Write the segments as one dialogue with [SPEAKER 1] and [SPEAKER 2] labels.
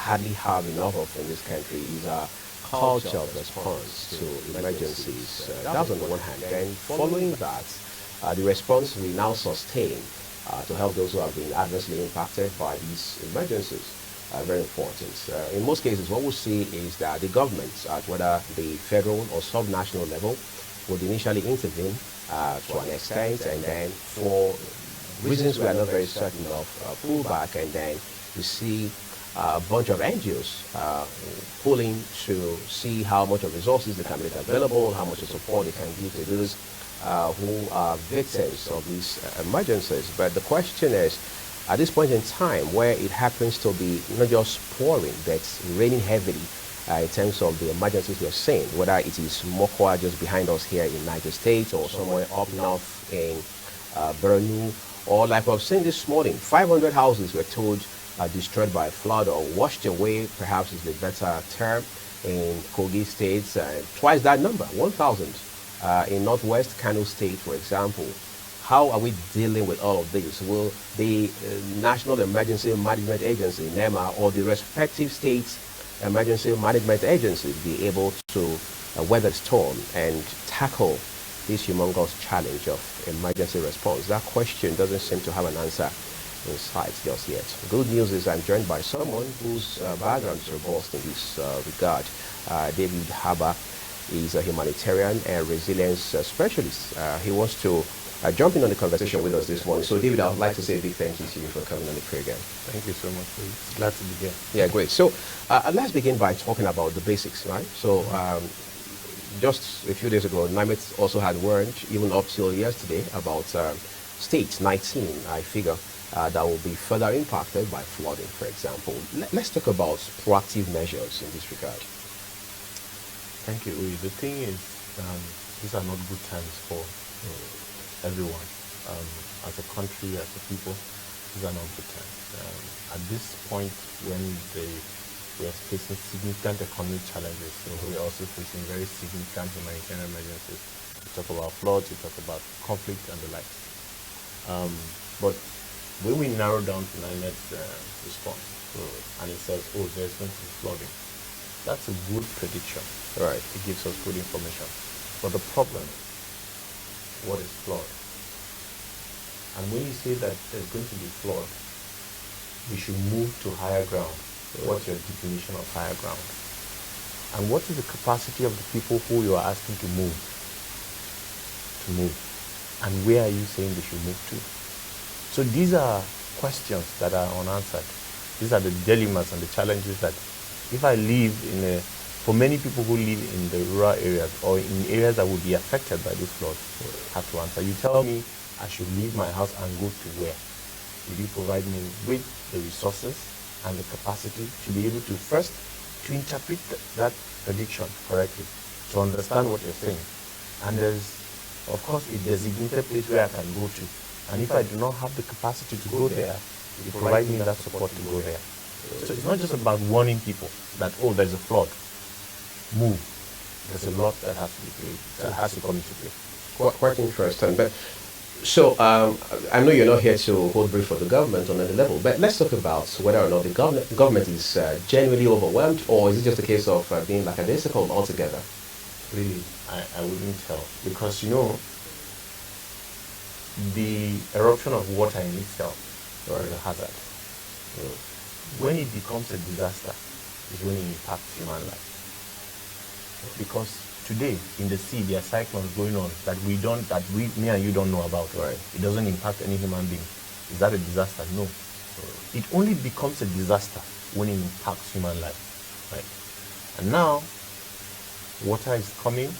[SPEAKER 1] hardly have enough of in this country is our culture of response to emergencies. That's on the one hand. Then following that, the response we now sustain to help those who have been adversely impacted by these emergencies are very important. In most cases, what we'll see is that the government, at whether the federal or sub-national level, would initially intervene to an extent, and then for reasons we are not very certain of, pull back, and then you see a bunch of NGOs pulling to see how much of resources they can make available, how much of support they can give to those who are victims of these emergencies. But the question is, at this point in time, where it happens to be not just pouring, but raining heavily in terms of the emergencies we're seeing, whether it is Mokwa just behind us here in United States or somewhere up north in Borno, or like we've seen this morning, 500 houses were told destroyed by a flood or washed away, perhaps is the better term, in Kogi State, twice that number, 1,000 in Northwest Kano State, for example. How are we dealing with all of this? Will the National Emergency Management Agency, NEMA, or the respective states' emergency management agencies be able to weather the storm and tackle this humongous challenge of emergency response? That question doesn't seem to have an answer in sight just yet. Good news is I'm joined by someone whose background is robust in this regard. David Habba is a humanitarian and resilience specialist. He wants to jump in on the conversation with us this morning. So, David, I would like to say a big thank you to you for coming on the program.
[SPEAKER 2] Thank you so much. Glad to be here.
[SPEAKER 1] Yeah, great. So, let's begin by talking about the basics, right? So, just a few days ago, NIMET also had warned, even up till yesterday, about states, 19, I figure, that will be further impacted by flooding, for example. Let's talk about proactive measures in this regard.
[SPEAKER 2] Thank you. The thing is, these are not good times for everyone. As a country, as a people, these are not good times. At this point, when we are facing significant economic challenges, we are also facing very significant humanitarian emergencies. We talk about floods, we talk about conflict and the like. But when we narrow down to NIMET's response, and it says, oh, there's going to be flooding, that's a good prediction.
[SPEAKER 1] Right.
[SPEAKER 2] It gives us good information. But the problem, what is flood? And when you say that there's going to be flood, we should move to higher ground. What's your definition of higher ground? And what is the capacity of the people who you are asking to move? And where are you saying they should move to? So these are questions that are unanswered. These are the dilemmas and the challenges that if I live for many people who live in the rural areas or in areas that would be affected by this flood, have to answer. You tell me I should leave my house and go to where? Will you provide me with the resources and the capacity to be able to first, to interpret that prediction correctly, to understand what you're saying. And there's, of course, a designated place where I can go to. And if I do not have the capacity to go there, you provide me that support to go there. So it's not just about warning people that, oh, there's a flood. Move. There's a lot that has to be played, that has to come into play.
[SPEAKER 1] Quite interesting. But so I know you're not here to hold brief for the government on any level, but let's talk about whether or not the government is genuinely overwhelmed, or is it just a case of being lackadaisical altogether?
[SPEAKER 2] Really, I wouldn't tell, because the eruption of water in itself is a hazard. When it becomes a disaster is when it impacts human life. Because today in the sea there are cyclones going on that me and you don't know about.
[SPEAKER 1] Right.
[SPEAKER 2] It doesn't impact any human being. Is that a disaster? No. It only becomes a disaster when it impacts human life. Right. And now water is coming,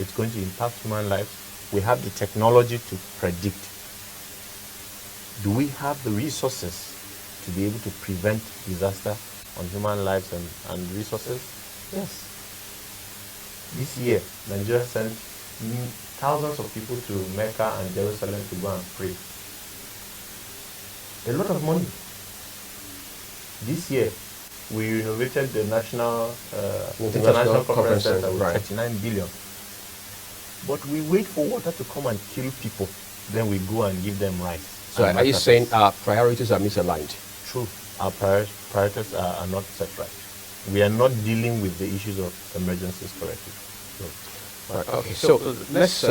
[SPEAKER 2] it's going to impact human life. We have the technology to predict. Do we have the resources to be able to prevent disaster on human lives and resources? Yes. This year, Nigeria sent thousands of people to Mecca and Jerusalem to go and pray. A lot of money. This year, we renovated the National International Conference Center with 39 billion. But we wait for water to come and kill people, then we go and give them rights.
[SPEAKER 1] So are you saying our priorities are misaligned?
[SPEAKER 2] True. our priorities are not set right. We are not dealing with the issues of emergencies correctly.
[SPEAKER 1] Right, okay, so let's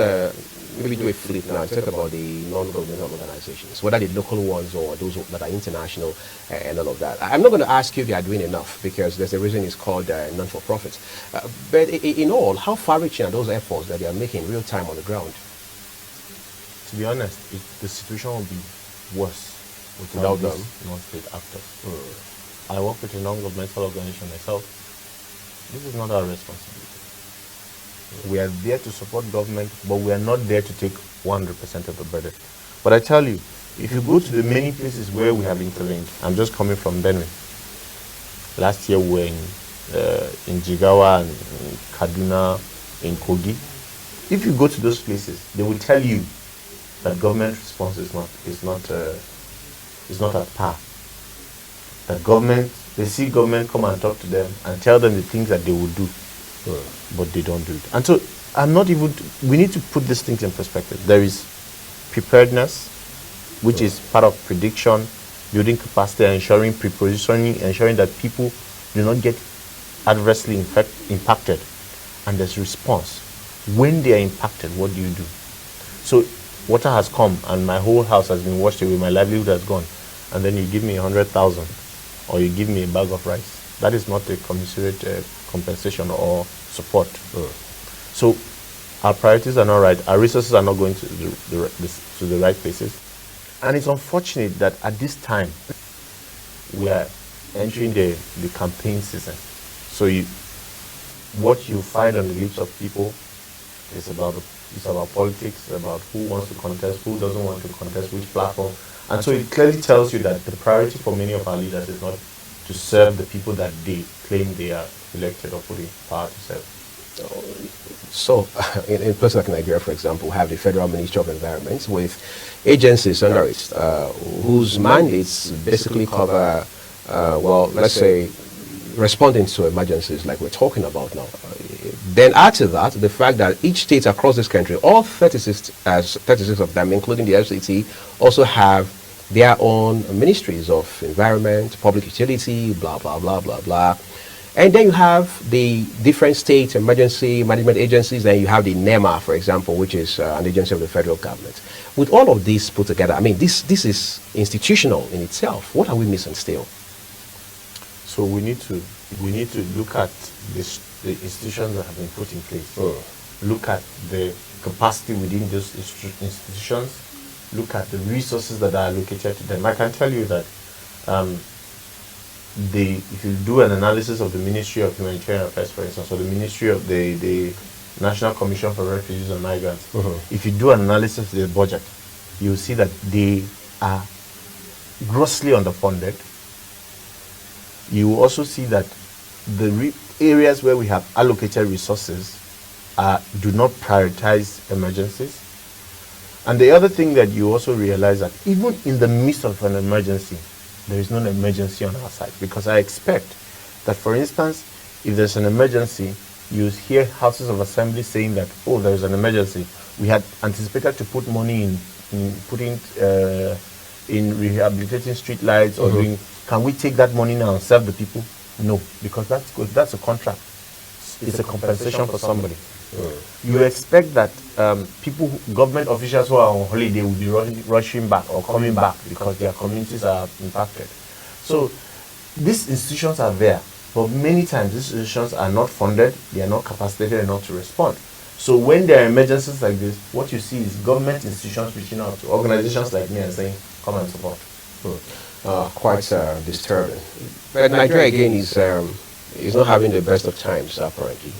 [SPEAKER 1] maybe do a flip now and talk about the non-governmental organizations, whether the local ones or those that are international and all of that. I'm not going to ask you if they are doing enough because there's a reason it's called non-for-profit. But in all, how far-reaching are those efforts that they are making real time on the ground?
[SPEAKER 2] To be honest, the situation will be worse
[SPEAKER 1] Without
[SPEAKER 2] without
[SPEAKER 1] them?
[SPEAKER 2] these non-state actors. I work with a non-governmental organization myself. This is not our responsibility. We are there to support government, but we are not there to take 100% of the burden. But I tell you, if you go to the many places where we have intervened, I'm just coming from Benue. Last year we were in Jigawa and in Kaduna, in Kogi. If you go to those places, they will tell you that government response is not at par. That they see government come and talk to them and tell them the things that they will do. But they don't do it. And so we need to put these things in perspective. There is preparedness, which is part of prediction, building capacity, ensuring pre-positioning, ensuring that people do not get adversely impacted. And there's response. When they are impacted, what do you do? So water has come and my whole house has been washed away, my livelihood has gone. And then you give me 100,000 or you give me a bag of rice. That is not a commensurate compensation or support. So our priorities are not right. Our resources are not going to the right places. And it's unfortunate that at this time, we are entering the campaign season. So what you find on the lips of people is about politics, about who wants to contest, who doesn't want to contest, which platform. And so it clearly tells you that the priority for many of our leaders is not to serve the people that they claim they are elected or put in power to serve.
[SPEAKER 1] So, in places like Nigeria, for example, we have the Federal Ministry of Environment with agencies under it whose mandates basically cover, let's say, responding to emergencies like we're talking about now. Then add to that the fact that each state across this country, all 36 of them, including the FCT, also have their own ministries of environment, public utility, blah, blah, blah, blah, blah. And then you have the different state emergency management agencies, and you have the NEMA, for example, which is an agency of the federal government. With all of this put together, I mean, this is institutional in itself. What are we missing still?
[SPEAKER 2] So we need to look at the institutions that have been put in place. Look at the capacity within those institutions. Look at the resources that are allocated to them. I can tell you that if you do an analysis of the Ministry of Humanitarian Affairs, for instance, or the Ministry of the National Commission for Refugees and Migrants, if you do an analysis of their budget, you will see that they are grossly underfunded. You will also see that the areas where we have allocated resources do not prioritize emergencies. And the other thing that you also realize that even in the midst of an emergency, there is no emergency on our side. Because I expect that, for instance, if there's an emergency, you hear houses of assembly saying that, oh, there is an emergency. We had anticipated to put money in rehabilitating street lights or doing. Can we take that money now and serve the people? No, because that's a contract. It's a compensation for somebody. You expect that government officials who are on holiday will be rushing back or coming back because their communities are impacted. So these institutions are there, but many times these institutions are not funded, they are not capacitated enough to respond. So when there are emergencies like this, what you see is government institutions reaching out to organizations like me and saying, come and support.
[SPEAKER 1] Quite disturbing. But Nigeria again is not having the best of times apparently.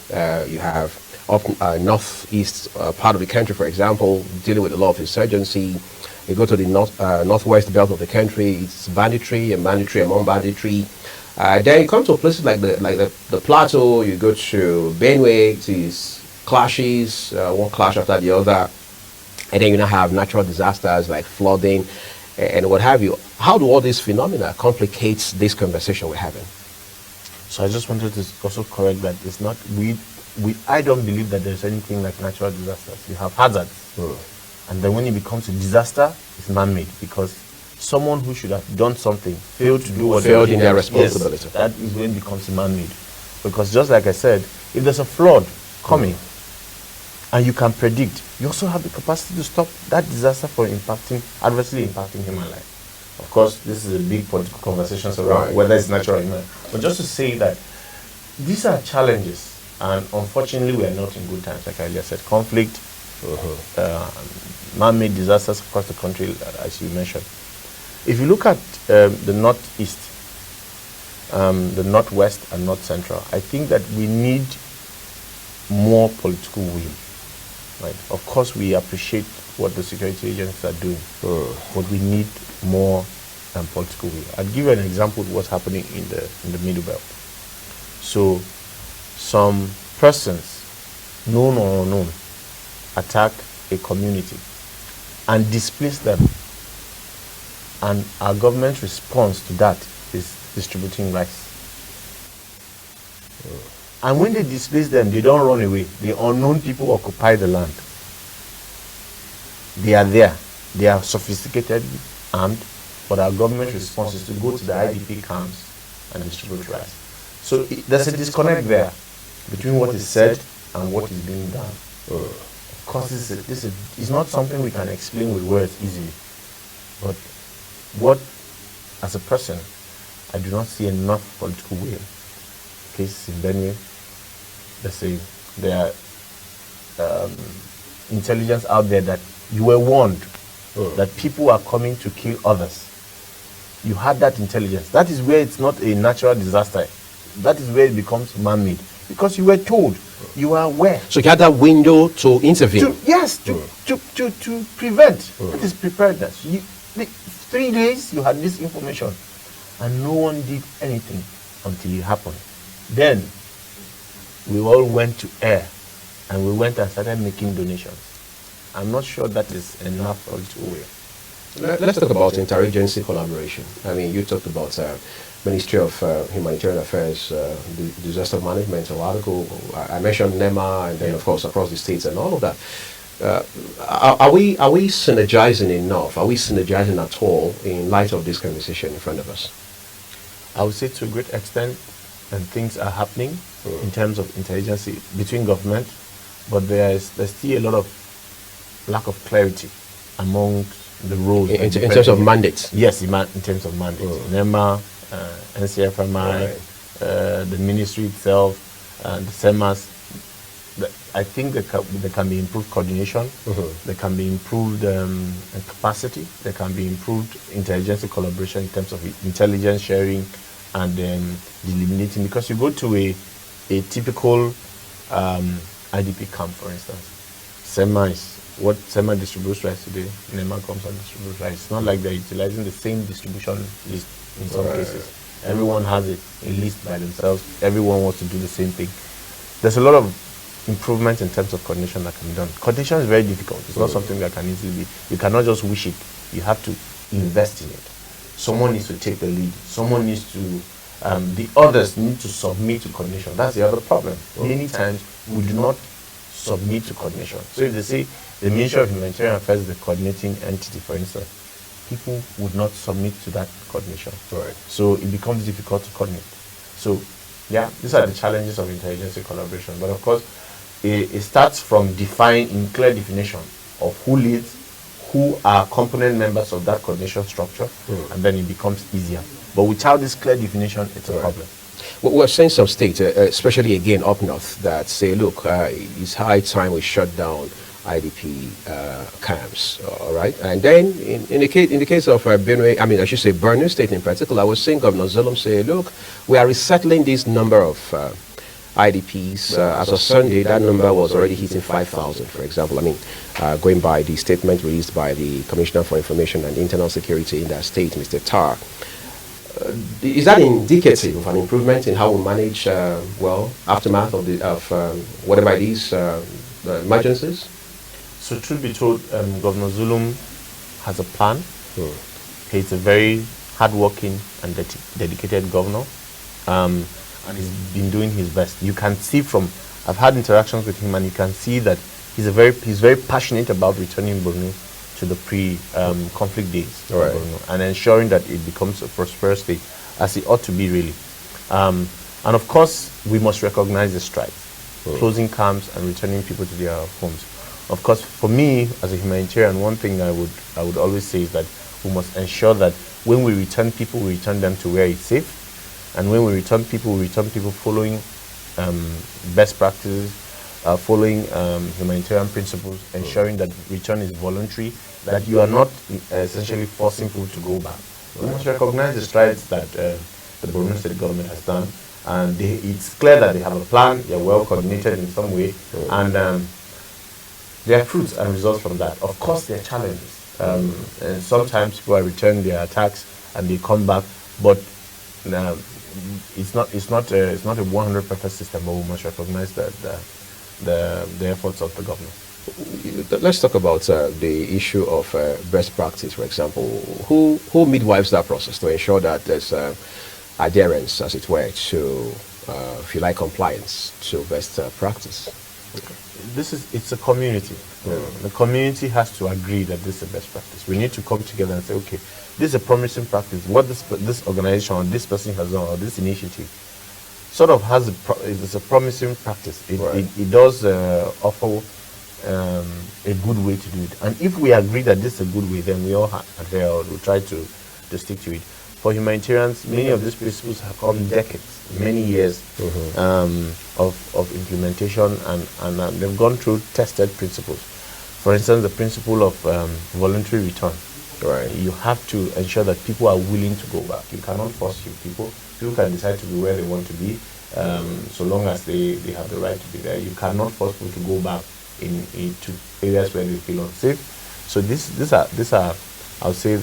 [SPEAKER 1] You have up northeast part of the country, for example, dealing with a lot of insurgency. You go to the northwest belt of the country, it's banditry and among banditry. Then you come to places like the plateau. You go to Benue, it's clashes, one clash after the other, and then you now have natural disasters like flooding and what have you. How do all these phenomena complicate this conversation we're having?
[SPEAKER 2] So I just wanted to also correct that it's not I don't believe that there's anything like natural disasters. You have hazards, and then when it becomes a disaster, it's man-made because someone who should have done something failed to do what
[SPEAKER 1] Failed
[SPEAKER 2] they
[SPEAKER 1] in
[SPEAKER 2] did.
[SPEAKER 1] their responsibility.
[SPEAKER 2] Yes, that is when it becomes man-made. Because just like I said, if there's a flood coming and you can predict, you also have the capacity to stop that disaster from adversely impacting human life. Of course, this is a big political conversation around whether it's natural or human. But just to say that these are challenges, and unfortunately we are not in good times, like I earlier said. Conflict, man-made disasters across the country, as you mentioned. If you look at the northeast, the northwest and north central, I think that we need more political will. Right? Of course, we appreciate what the security agencies are doing, but we need more political will. I'll give you an example of what's happening in the Middle Belt. So, some persons, known or unknown, attack a community and displace them, and our government's response to that is distributing rice. And when they displace them, they don't run away. The unknown people occupy the land. They are there. They are sophisticated, armed, but our government's response is to go to the IDP camps and distribute rice. So there's a disconnect there between what is said and what is being done. Of course, this is not something we can explain with words easily. But what, as a person, I do not see enough political will. Case in Benue, there are intelligence out there that you were warned that people are coming to kill others. You had that intelligence. That is where it's not a natural disaster. That is where it becomes man-made. Because you were told, you are aware.
[SPEAKER 1] So you had that window to intervene.
[SPEAKER 2] To prevent. That is preparedness. 3 days you had this information, and no one did anything until it happened. Then we all went to air, and we went and started making donations. I'm not sure that is enough political will.
[SPEAKER 1] Let's talk about interagency collaboration. I mean, you talked about Ministry of Humanitarian Affairs, disaster management a while ago. I mentioned NEMA, and then of course across the states and all of that. Are we synergizing enough? Are we synergizing at all in light of this conversation in front of us?
[SPEAKER 2] I would say to a great extent, and things are happening in terms of interagency between government, but there's still a lot of lack of clarity among the roles.
[SPEAKER 1] In terms of mandates?
[SPEAKER 2] Yes, in terms of mandates. NEMA, NCFMI, the ministry itself, the SEMAS. I think there can be improved coordination, there can be improved capacity, there can be improved interagency collaboration in terms of intelligence sharing and delimiting. Because you go to a typical IDP camp, for instance, SEMA distributes rice today, NEMA comes and distributes rice. It's not like they're utilizing the same distribution list in some cases. Everyone has a list by themselves. Everyone wants to do the same thing. There's a lot of improvement in terms of coordination that can be done. Coordination is very difficult. It's not something that can easily be. You cannot just wish it. You have to invest in it. Someone needs to take the lead. Someone needs to, the others need to submit to coordination. That's the other problem. Many times we do not submit to coordination. So if they say the Ministry of Humanitarian Affairs is the coordinating entity, for instance, people would not submit to that coordination.
[SPEAKER 1] Right.
[SPEAKER 2] So it becomes difficult to coordinate. So yeah, these are the challenges of interagency collaboration. But of course, it starts from defining clear definition of who leads, who are component members of that coordination structure, and then it becomes easier. But without this clear definition, it's a problem.
[SPEAKER 1] Well, we're seeing some states, especially again up north, that say, look, it's high time we shut down IDP camps, all right? And then in the case of Benue, I mean, I should say Borno State in particular, I was seeing Governor Zulum say, look, we are resettling this number of IDPs. As of Sunday, that number was already hitting 5,000, for example. I mean, going by the statement released by the Commissioner for Information and Internal Security in that state, Mr. Tar. Is that indicative of an improvement in how we manage, aftermath of whatever it is, emergencies?
[SPEAKER 2] So truth be told, Governor Zulum has a plan. He's a very hardworking and dedicated governor. And he's been doing his best. You can see I've had interactions with him, and you can see that he's very passionate about returning Borno to the pre-conflict days,
[SPEAKER 1] Right.
[SPEAKER 2] and ensuring that it becomes a prosperous state, as it ought to be really. And of course, we must recognize the strides, closing camps and returning people to their homes. Of course, for me as a humanitarian, one thing I would always say is that we must ensure that when we return people, we return them to where it's safe, and when we return people following best practices, following humanitarian principles, ensuring that return is voluntary, that you are not essentially forcing people to go back. We must recognize the strides that the Borno State government has done, and it's clear that they have a plan, they're well coordinated in some way, and there are fruits and results from that. Of course, there are challenges. And sometimes people are returning their attacks and they come back, but it's not a 100% system. But we must recognize that the efforts of the government.
[SPEAKER 1] Let's talk about the issue of best practice, for example. Who midwives that process to ensure that there's adherence, as it were, to, if you like, compliance to best practice?
[SPEAKER 2] It's a community. The community has to agree that this is a best practice. We need to come together and say, okay, this is a promising practice. What this organization or this person has done, or this initiative, sort of has it's a promising practice. It does offer a good way to do it. And if we agree that this is a good way, then we all adhere, or we try to stick to it. For humanitarians, many of these principles have come decades, many years of implementation, and they've gone through tested principles. For instance, the principle of voluntary return.
[SPEAKER 1] Right.
[SPEAKER 2] You have to ensure that people are willing to go back. You cannot force people. People can decide to be where they want to be, so long as they have the right to be there. You cannot force people to go back into areas where they feel unsafe. So these are I would say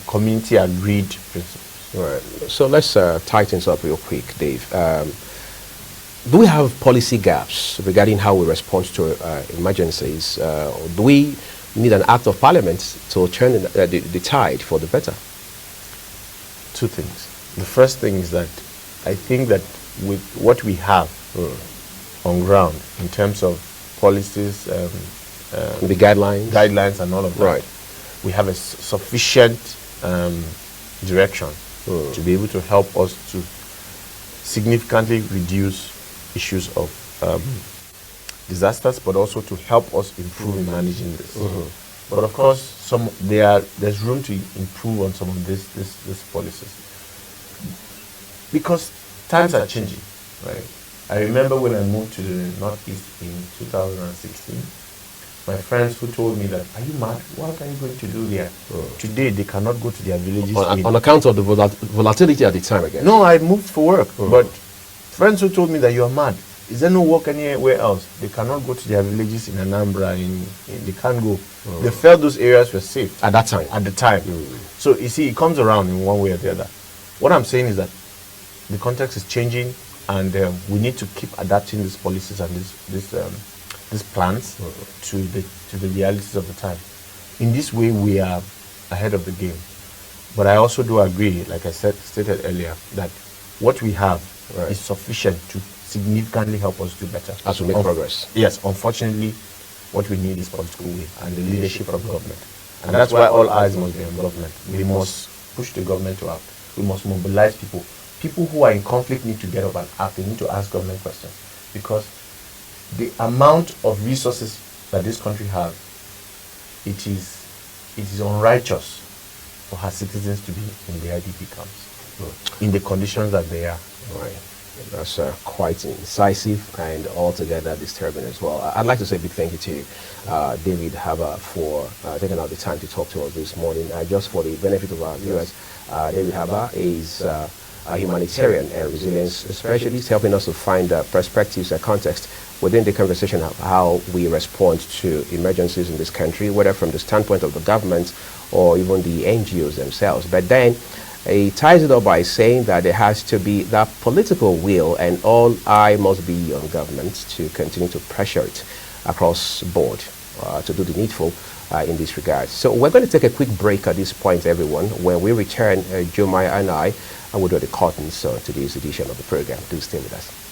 [SPEAKER 2] community agreed principles.
[SPEAKER 1] Right. So let's tie things up real quick, Dave. Do we have policy gaps regarding how we respond to emergencies? Do we need an act of parliament to turn the tide for the better?
[SPEAKER 2] Two things. The first thing is that I think that with what we have on ground in terms of policies,
[SPEAKER 1] the guidelines
[SPEAKER 2] and all of that,
[SPEAKER 1] right,
[SPEAKER 2] we have a sufficient direction to be able to help us to significantly reduce issues of disasters, but also to help us improve in managing this. But of course, there's room to improve on some of these policies, because times are changing, right? I remember when I moved to the Northeast in 2016, my friends who told me that, are you mad? What are you going to do there? Today, they cannot go to their villages.
[SPEAKER 1] On account of the volatility at the time, again.
[SPEAKER 2] No, I moved for work. But friends who told me that you are mad. Is there no work anywhere else? They cannot go to their villages in Anambra. They can't go. They felt those areas were safe.
[SPEAKER 1] At that time?
[SPEAKER 2] At the time. So, you see, it comes around in one way or the other. What I'm saying is that the context is changing, and we need to keep adapting these policies and these plans to the realities of the time. In this way, we are ahead of the game. But I also do agree, like I stated earlier, that what we have is sufficient to significantly help us do better.
[SPEAKER 1] As we make progress.
[SPEAKER 2] Yes, unfortunately, what we need is political will and the leadership from government. And that's why all eyes must be on government. We must push the government to act. We must mobilize people. People who are in conflict need to get up and act. They need to ask government questions, because the amount of resources that this country has, it is unrighteous for her citizens to be in the IDP camps in the conditions that they are.
[SPEAKER 1] Right. That's quite incisive and altogether disturbing as well. I'd like to say a big thank you to David Habba for taking out the time to talk to us this morning. Just for the benefit of our viewers, David Habba is a humanitarian and resilience specialist, helping us to find perspectives and context within the conversation of how we respond to emergencies in this country, whether from the standpoint of the government or even the NGOs themselves. But then he ties it up by saying that there has to be that political will, and all eye must be on government to continue to pressure it across board to do the needful in this regard. So we're going to take a quick break at this point, everyone. When we return, Jomai and I will do the curtains to this edition of the program. Do stay with us.